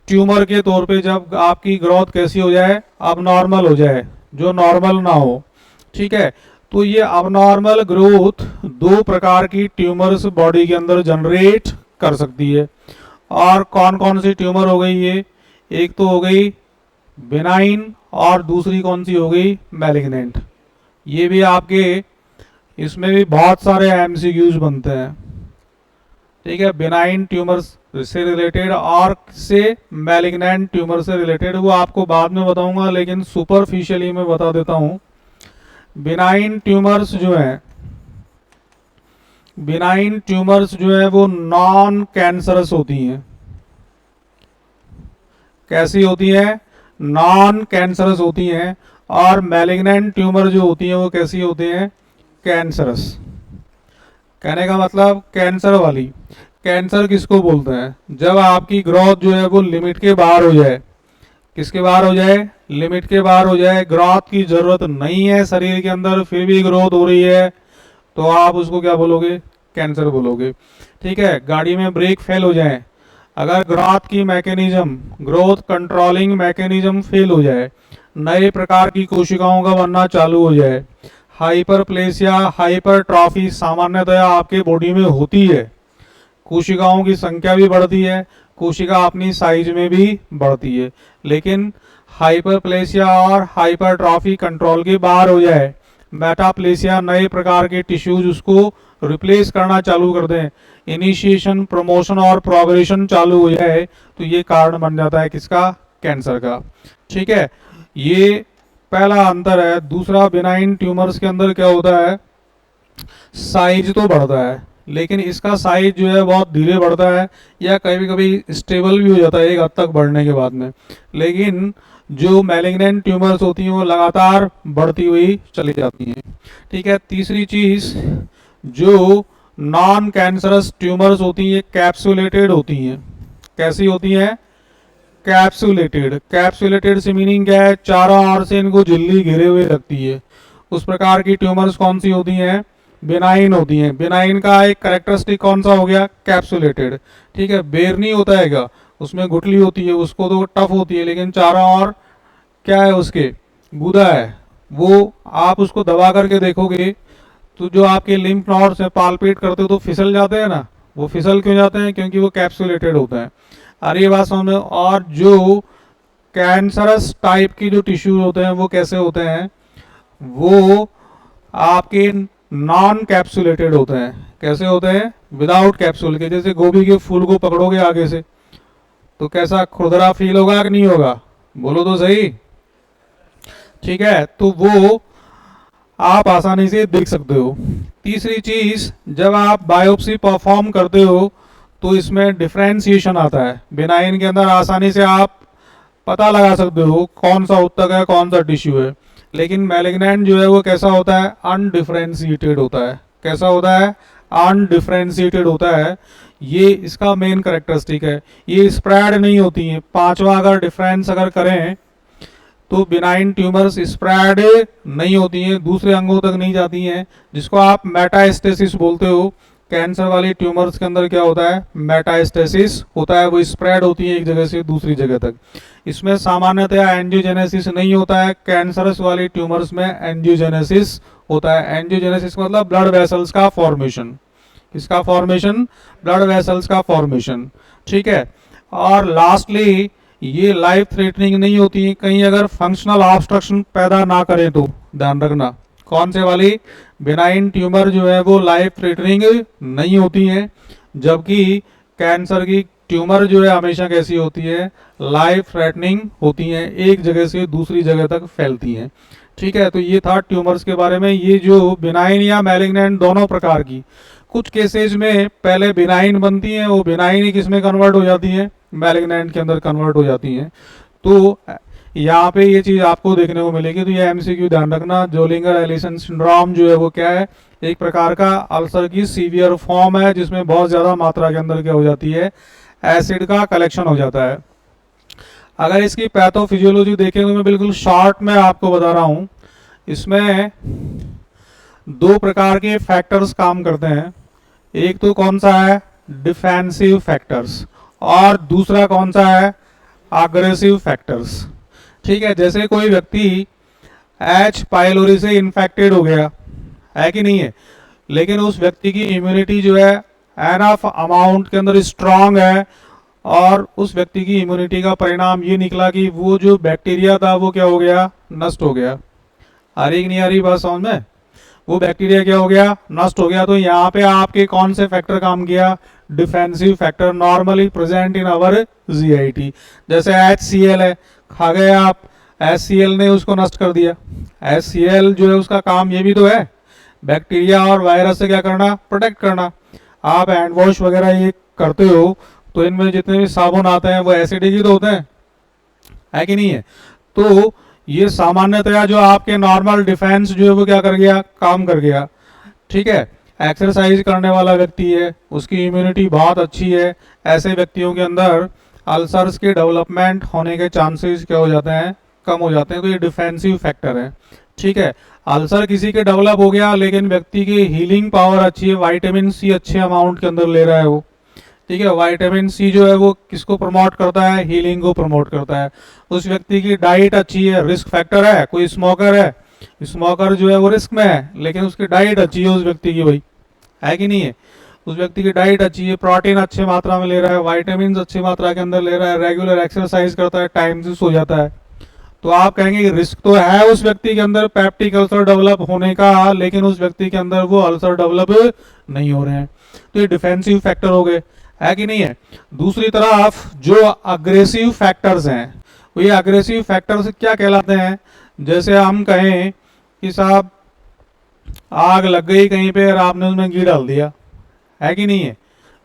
ट्यूमर के तौर पे, जब आपकी ग्रोथ कैसी हो जाए? अब नॉर्मल हो जाए, जो नॉर्मल ना हो। ठीक है, तो ये अबनॉर्मल ग्रोथ दो प्रकार की ट्यूमर्स बॉडी के अंदर जनरेट कर सकती है। और कौन कौन सी ट्यूमर हो गई ये? एक तो हो गई बेनाइन, और दूसरी कौन सी हो गई? मैलिग्नेंट। ये भी आपके इसमें भी बहुत सारे एमसीक्यूज बनते हैं। ठीक है, बेनाइन ट्यूमर से रिलेटेड और से मैलिग्नेंट ट्यूमर से रिलेटेड, वो आपको बाद में बताऊंगा, लेकिन सुपरफिशियली मैं बता देता हूं। बेनाइन ट्यूमर्स जो है, बेनाइन ट्यूमर्स जो है वो नॉन कैंसरस होती हैं। कैसी होती हैं? नॉन कैंसरस होती हैं। और मैलिग्नेंट ट्यूमर जो होती हैं वो कैसी होती हैं? कैंसरस। कहने का मतलब कैंसर वाली। कैंसर किसको बोलते हैं? जब आपकी ग्रोथ जो है वो लिमिट के बाहर हो जाए। किसके बाहर हो जाए? लिमिट के बाहर हो जाए। ग्रोथ की जरूरत नहीं है शरीर के अंदर, फिर भी ग्रोथ हो रही है, तो आप उसको क्या बोलोगे? कैंसर बोलोगे। ठीक है, गाड़ी में ब्रेक फेल हो जाए, अगर ग्रोथ की mechanism, growth controlling mechanism fail हो जाए, नए प्रकार की कोशिकाओं का बनना चालू हो जाए, हाइपरप्लेसिया, हाइपरट्रॉफी सामान्यतया आपके बॉडी में होती है। कोशिकाओं की संख्या भी बढ़ती है, कोशिका अपनी साइज में भी बढ़ती है, लेकिन हाइपरप्लेसिया और हाइपरट्रॉफी कंट्रोल के बाहर हो जाए, मेटाप्लेसिया, नए प्रकार के टिश्यूज उसको रिप्लेस करना चालू कर दें, इनिशिएशन, प्रमोशन और प्रोग्रेशन चालू हो जाए, तो ये कारण बन जाता है किसका? कैंसर का। ठीक है, ये पहला अंतर है। दूसरा, बिनाइन ट्यूमर्स के अंदर क्या होता है? साइज तो बढ़ता है, लेकिन इसका साइज जो है बहुत धीरे बढ़ता है, या कभी कभी स्टेबल भी हो जाता है एक हद तक बढ़ने के बाद में। लेकिन जो मैलिग्नेंट ट्यूमर्स होती हैं वो लगातार बढ़ती हुई चली जाती हैं। ठीक है, तीसरी चीज, जो नॉन कैंसरस ट्यूमर्स होती हैं कैप्सुलेटेड होती हैं। कैसी होती हैं? कैप्सुलेटेड। कैप्सुलेटेड से मीनिंग क्या है? चारों ओर से इनको झिल्ली घेरे हुए रखती है। उस प्रकार की ट्यूमर्स कौन सी होती हैं? बेनाइन होती हैं। बेनाइन का एक कैरेक्टरिस्टिक कौन सा हो गया? कैप्सुलेटेड। ठीक है, बेरनी होता है क्या? उसमें गुठली होती है, उसको तो टफ होती है, लेकिन चारों ओर क्या है? उसके गूदा है। वो आप उसको दबा करके देखोगे तो जो आपके लिम्फ नोड्स हैं पालपेट करते हो तो फिसल जाते हैं ना। वो फिसल क्यों जाते हैं? क्योंकि वो कैप्सुलेटेड होता है। अरे ये बात समझ में। और जो कैंसरस टाइप की जो टिश्यू होते हैं वो कैसे होते हैं? वो आपके नॉन कैप्सुलेटेड होते हैं। कैसे होते हैं? विदाउट कैप्सूल के। जैसे गोभी के फूल को पकड़ोगे आगे से तो कैसा खुरदरा फील होगा कि नहीं होगा? बोलो तो सही। ठीक है, तो वो आप आसानी से देख सकते हो। तीसरी चीज, जब आप बायोप्सी परफॉर्म करते हो तो इसमें डिफरेंशिएशन आता है। बेनाइन के अंदर आसानी से आप पता लगा सकते हो कौन सा ऊतक है, कौन सा टिश्यू है। लेकिन मैलिग्नेंट जो है वो कैसा होता है? अनडिफरेंशिएटेड होता है। कैसा होता है? अनडिफरेंशिएटेड होता है। ये इसका मेन कैरेक्टरिस्टिक है। ये स्प्रेड नहीं होती हैं। पांचवा अगर डिफरेंस अगर करें तो बिनाइन ट्यूमर्स स्प्रेड नहीं होती हैं, दूसरे अंगों तक नहीं जाती हैं, जिसको आप मेटास्टेसिस बोलते हो। कैंसर वाली ट्यूमर्स के अंदर क्या होता है? मेटास्टेसिस होता है, वो स्प्रेड होती है एक जगह से दूसरी जगह तक। इसमें सामान्यतया एंजियोजेनेसिस नहीं होता है। कैंसरस वाली ट्यूमर्स में एंजियोजेनेसिस होता है। एंजियोजेनेसिस मतलब ब्लड वेसल्स का फॉर्मेशन। किसका फॉर्मेशन? ब्लड वेसल्स का फॉर्मेशन। ठीक है, और लास्टली ये लाइफ थ्रेटनिंग नहीं होती है, कहीं अगर फंक्शनल ऑब्स्ट्रक्शन पैदा ना करें तो। ध्यान रखना, कौन से वाली? बेनाइन ट्यूमर जो है वो लाइफ थ्रेटनिंग नहीं होती है, जबकि कैंसर की ट्यूमर जो है हमेशा कैसी होती है? लाइफ थ्रेटनिंग होती है, एक जगह से दूसरी जगह तक फैलती हैं। ठीक है, तो ये था ट्यूमर्स के बारे में। ये जो बिनाइन या मैलिग्नेंट दोनों प्रकार की, कुछ केसेज में पहले बिनाइन बनती हैं, वो बिनाइन ही किस में कन्वर्ट हो जाती हैं? मैलिग्नेंट के अंदर कन्वर्ट हो जाती हैं। तो यहाँ पे ये चीज आपको देखने को मिलेगी। तो ये एमसीक्यू ध्यान रखना। जोलिंगर एलिसन सिंड्रोम जो है वो क्या है? एक प्रकार का अल्सर की सीवियर फॉर्म है, जिसमें बहुत ज्यादा मात्रा के अंदर क्या हो जाती है? एसिड का कलेक्शन हो जाता है। अगर इसकी पैथोफिजियोलॉजी देखें तो मैं बिल्कुल शॉर्ट में आपको बता रहा हूं। इसमें दो प्रकार के फैक्टर्स काम करते हैं। एक तो कौन सा है, डिफेंसिव फैक्टर्स, और दूसरा कौन सा है, अग्रेसिव फैक्टर्स। ठीक है, जैसे कोई व्यक्ति एच पाइलोरी से इन्फेक्टेड हो गया है कि नहीं है, लेकिन उस व्यक्ति की इम्यूनिटी जो है एनफ अमाउंट के अंदर स्ट्रांग है, और उस व्यक्ति की इम्यूनिटी का परिणाम ये निकला कि वो जो बैक्टीरिया था वो क्या हो गया, नष्ट हो गया। आ रही कि नहीं आ रही बात समझ में? वो बैक्टीरिया क्या हो गया, नष्ट हो गया। तो यहाँ पे आपके कौन से फैक्टर काम किया, defensive factor normally present in our GIT. जैसे HCl है, खा गए आप, HCl ने उसको नष्ट कर दिया। HCl जो है उसका काम ये भी तो है, बैक्टीरिया और वायरस से क्या करना, प्रोटेक्ट करना। आप हैंड वॉश वगैरह ये करते हो तो इनमें जितने भी साबुन आते हैं वो एसिडिक ही तो होते हैं, है कि नहीं है? तो ये सामान्यतया जो आपके नॉर्मल डिफेंस जो है वो क्या कर गया, काम कर गया। ठीक है, एक्सरसाइज करने वाला व्यक्ति है, उसकी इम्यूनिटी बहुत अच्छी है, ऐसे व्यक्तियों के अंदर अल्सर्स के डेवलपमेंट होने के चांसेस क्या हो जाते हैं, कम हो जाते हैं। तो ये डिफेंसिव फैक्टर है। ठीक है, अल्सर किसी के डेवलप हो गया लेकिन व्यक्ति की हीलिंग पावर अच्छी है, विटामिन सी अच्छे अमाउंट के अंदर ले रहा है वो। ठीक है, विटामिन सी जो है वो किसको प्रमोट करता है, हीलिंग को प्रमोट करता है। उस व्यक्ति की डाइट अच्छी है, रिस्क फैक्टर है, कोई स्मोकर है, स्मोकर जो है वो रिस्क में है लेकिन उसकी डाइट अच्छी है उस व्यक्ति की, भाई है कि नहीं है? उस व्यक्ति की डाइट अच्छी है, प्रोटीन अच्छी मात्रा में ले रहा है, विटामिन अच्छी मात्रा के अंदर ले रहा है, रेगुलर एक्सरसाइज करता है, टाइम से सो जाता है। तो आप कहेंगे कि रिस्क तो है उस व्यक्ति के अंदर पेप्टिक अल्सर डेवलप होने का, लेकिन उस व्यक्ति के अंदर वो अल्सर डेवलप नहीं हो रहे हैं। तो ये डिफेंसिव फैक्टर हो गए, है कि नहीं है? दूसरी तरफ जो अग्रेसिव फैक्टर्स हैं, वो ये अग्रेसिव फैक्टर्स क्या कहलाते हैं? जैसे हम कहें कि साहब आग लग गई कहीं पे और आपने उसमें घी डाल दिया, है कि नहीं है?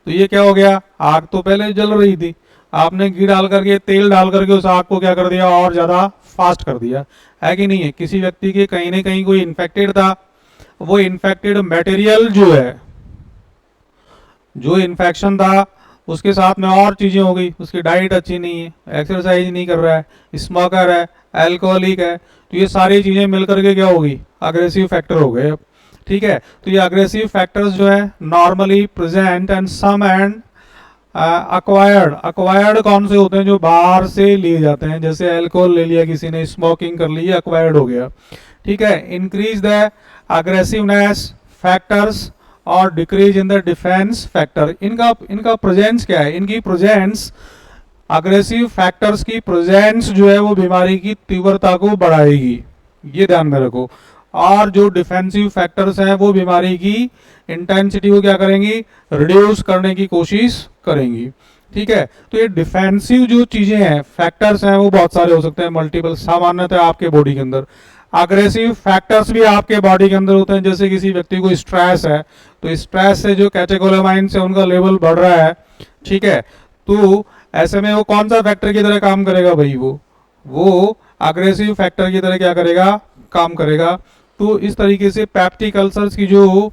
तो ये क्या हो गया, आग तो पहले जल रही थी, आपने घी डाल करके, तेल डाल करके उस आग को क्या कर दिया, और ज्यादा फास्ट कर दिया, है कि नहीं है? किसी व्यक्ति के कहीं ना कहीं कोई इन्फेक्टेड था, वो इन्फेक्टेड मटेरियल जो है, जो इन्फेक्शन था उसके साथ में और चीजें हो गई, उसकी डाइट अच्छी नहीं है, एक्सरसाइज नहीं कर रहा है, स्मोकर है, अल्कोहलिक है, तो ये सारी चीजें मिलकर के क्या होगी, अग्रेसिव फैक्टर हो गए। ठीक है, तो ये अग्रेसिव फैक्टर्स जो है normally present and some and acquired. Acquired कौन से होते हैं, जो बाहर से लिए जाते हैं, जैसे अल्कोहल ले लिया किसी ने, स्मोकिंग कर ली, अक्वायर्ड हो गया। ठीक है, इंक्रीज द अग्रेसिवनेस फैक्टर्स और decrease in the defence factor. इनका प्रेजेंस क्या है, इनकी प्रेजेंस, अग्रेसिव फैक्टर्स की प्रेजेंस जो है वो बीमारी की तीव्रता को बढ़ाएगी, ये ध्यान में रखो। और जो डिफेंसिव फैक्टर्स हैं वो बीमारी की इंटेंसिटी को क्या करेंगी, रिड्यूस करने की कोशिश करेंगी। ठीक है, तो ये डिफेंसिव जो चीजें हैं, फैक्टर्स हैं, वो बहुत सारे हो सकते हैं, मल्टीपल, सामान्यतः आपके बॉडी के अंदर। अग्रेसिव फैक्टर्स भी आपके बॉडी के अंदर होते हैं, जैसे किसी व्यक्ति को स्ट्रेस है, तो स्ट्रेस से जो कैटेकोलामाइन से उनका लेवल बढ़ रहा है, ठीक है, तो ऐसे में वो कौन सा फैक्टर की तरह काम करेगा भाई, वो अग्रेसिव फैक्टर की तरह क्या करेगा, काम करेगा। तो इस तरीके से पेप्टिक अल्सर्स की जो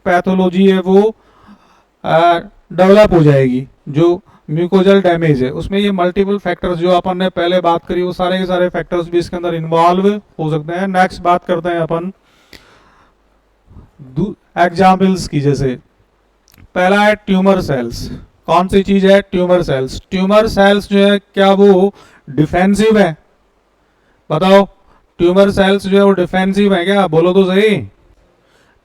पैथोलॉजी है वो डेवलप हो जाएगी। जो म्यूकोजल डैमेज है उसमें ये मल्टीपल फैक्टर्स जो अपन ने पहले बात करी, वो सारे के सारे फैक्टर्स भी इसके अंदर इन्वॉल्व हो सकते हैं। नेक्स्ट बात करते हैं अपन एग्जाम्पल्स की। जैसे पहला है ट्यूमर सेल्स। कौन सी चीज है, ट्यूमर सेल्स। ट्यूमर सेल्स जो है क्या वो डिफेंसिव है, बताओ? ट्यूमर सेल्स जो है वो डिफेंसिव है क्या, बोलो तो सही।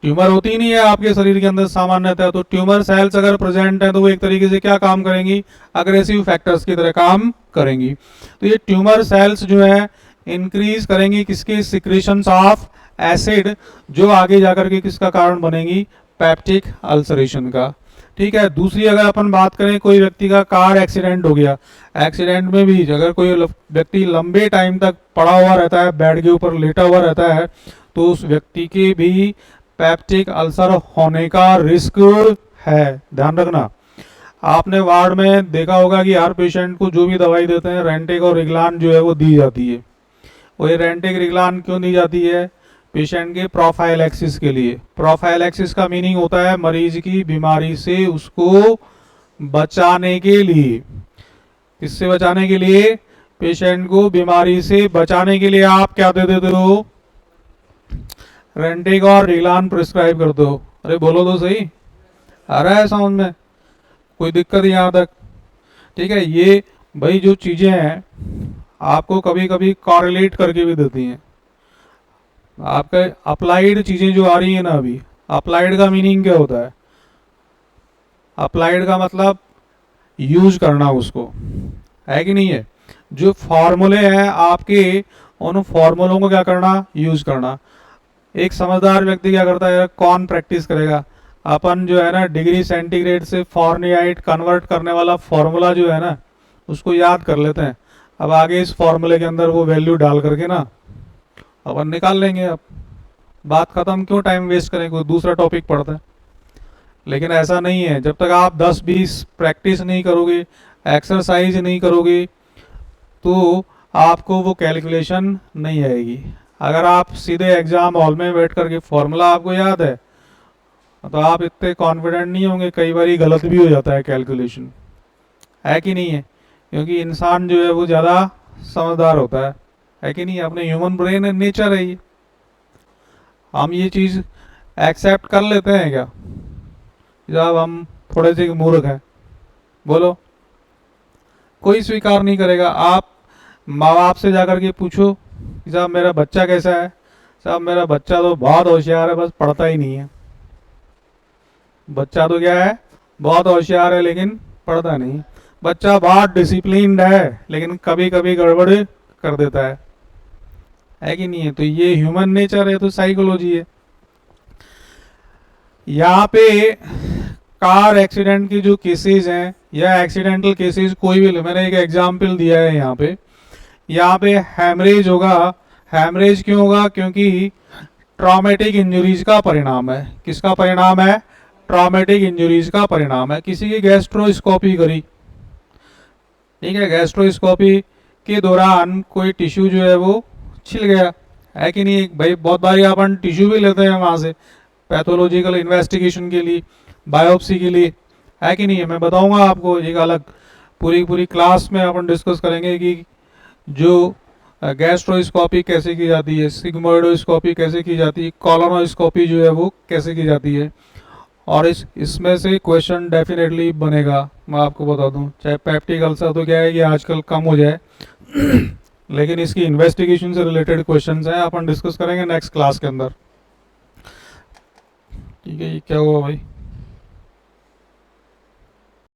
ट्यूमर होती नहीं है आपके शरीर के अंदर सामान्यतः, तो ट्यूमर सेल्स अगर प्रेजेंट है तो वो एक तरीके से क्या काम करेंगी, अग्रेसिव फैक्टर्स की तरह काम करेंगी। तो ये ट्यूमर सेल्स जो है इंक्रीज करेंगी किसके, सिक्रीशंस ऑफ एसिड, जो आगे जाकर के किसका कारण बनेगी, पेप्टिक अल्सरेशन का। ठीक है, दूसरी अगर अपन बात करें, कोई व्यक्ति का कार एक्सीडेंट हो गया, एक्सीडेंट में भी अगर कोई व्यक्ति लंबे टाइम तक पड़ा हुआ रहता है, बेड के ऊपर लेटा हुआ रहता है, तो उस व्यक्ति के भी पेप्टिक अल्सर होने का रिस्क है, ध्यान रखना। आपने वार्ड में देखा होगा कि हर पेशेंट को जो भी दवाई देते हैं रेंटेक और रिगलान जो है वो दी जाती है। वो ये रेंटेक रिगलान क्यों दी जाती है, पेशेंट के प्रोफाइलैक्सिस के लिए। प्रोफाइलैक्सिस का मीनिंग होता है मरीज की बीमारी से उसको बचाने के लिए। किससे बचाने के लिए, पेशेंट को बीमारी से बचाने के लिए आप क्या दे देते हो, रेंटेक और रिगलान प्रिस्क्राइब कर दो। अरे बोलो तो सही, आ रहा है समझ में? कोई दिक्कत यहाँ तक? ठीक है, ये भाई जो चीज़ें हैं आपको कभी कभी कॉरिलेट करके भी देती हैं। आपके अप्लाइड चीज़ें जो आ रही हैं ना अभी, अप्लाइड का मीनिंग क्या होता है? अप्लाइड का मतलब यूज करना उसको, है कि नहीं है? जो फॉर्मूले हैं आपके, उन फॉर्मूलों को क्या करना? यूज करना। एक समझदार व्यक्ति क्या करता है? कौन प्रैक्टिस करेगा? अपन जो है ना डिग्री सेंटीग्रेड से फॉरनहाइट कन्वर्ट करने वाला फॉर्मूला जो है ना उसको याद कर लेते हैं। अब आगे इस फॉर्मूले के अंदर वो वैल्यू डाल करके ना अपन निकाल लेंगे। अब बात खत्म, क्यों टाइम वेस्ट करें? कोई दूसरा टॉपिक पढ़ते हैं। लेकिन ऐसा नहीं है, जब तक आप 10-20 प्रैक्टिस नहीं करोगे, एक्सरसाइज नहीं करोगे, तो आपको वो कैलकुलेशन नहीं आएगी। अगर आप सीधे एग्जाम हॉल में बैठ करके फॉर्मूला आपको याद है तो आप इतने कॉन्फिडेंट नहीं होंगे, कई बार गलत भी हो जाता है कैलकुलेशन, है कि नहीं है? क्योंकि इंसान जो है वो ज़्यादा समझदार होता है कि नहीं? अपने ह्यूमन ब्रेन नेचर है ये। हम ये चीज़ एक्सेप्ट कर लेते हैं क्या जब हम थोड़े से मूर्ख हैं? बोलो, कोई स्वीकार नहीं करेगा। आप माँ बाप से जाकर के पूछो कि साहब मेरा बच्चा कैसा है? साहब मेरा बच्चा तो बहुत होशियार है, बस पढ़ता ही नहीं है। बच्चा तो क्या है? बहुत होशियार है लेकिन पढ़ता नहीं। बच्चा बहुत डिसिप्लिन्ड है लेकिन कभी कभी गड़बड़ कर देता है कि नहीं है? तो ये ह्यूमन नेचर है, तो साइकोलॉजी है। यहाँ पे कार एक्सीडेंट की जो केसेस हैं या एक्सीडेंटल केसेस कोई भी, मैंने एक एग्जाम्पल दिया है यहाँ पे हैमरेज होगा। हैमरेज क्यों होगा? क्योंकि ट्रॉमेटिक इंजरीज का परिणाम है। किसका परिणाम है? ट्रॉमेटिक इंजरीज का परिणाम है। किसी की गैस्ट्रोस्कोपी करी, ठीक है, गैस्ट्रोस्कोपी के दौरान कोई टिश्यू जो है वो छिल गया, है कि नहीं भाई? बहुत बार अपन टिश्यू भी लेते हैं वहाँ से पैथोलॉजिकल इन्वेस्टिगेशन के लिए, बायोप्सी के लिए, है कि नहीं है? मैं बताऊंगा आपको एक अलग पूरी क्लास में अपन डिस्कस करेंगे कि जो गैस्ट्रोस्कोपी कैसे की जाती है, सिग्मोइडोस्कोपी कैसे की जाती है, कॉलोनोस्कोपी जो है वो कैसे की जाती है। और इसमें से क्वेश्चन डेफिनेटली बनेगा, मैं आपको बता दूं। चाहे पेप्टिक अल्सर तो क्या है कि आजकल कम हो जाए लेकिन इसकी इन्वेस्टिगेशन से रिलेटेड क्वेश्चंस हैं, अपन डिस्कस करेंगे नेक्स्ट क्लास के अंदर। ठीक है, ये क्या हुआ भाई?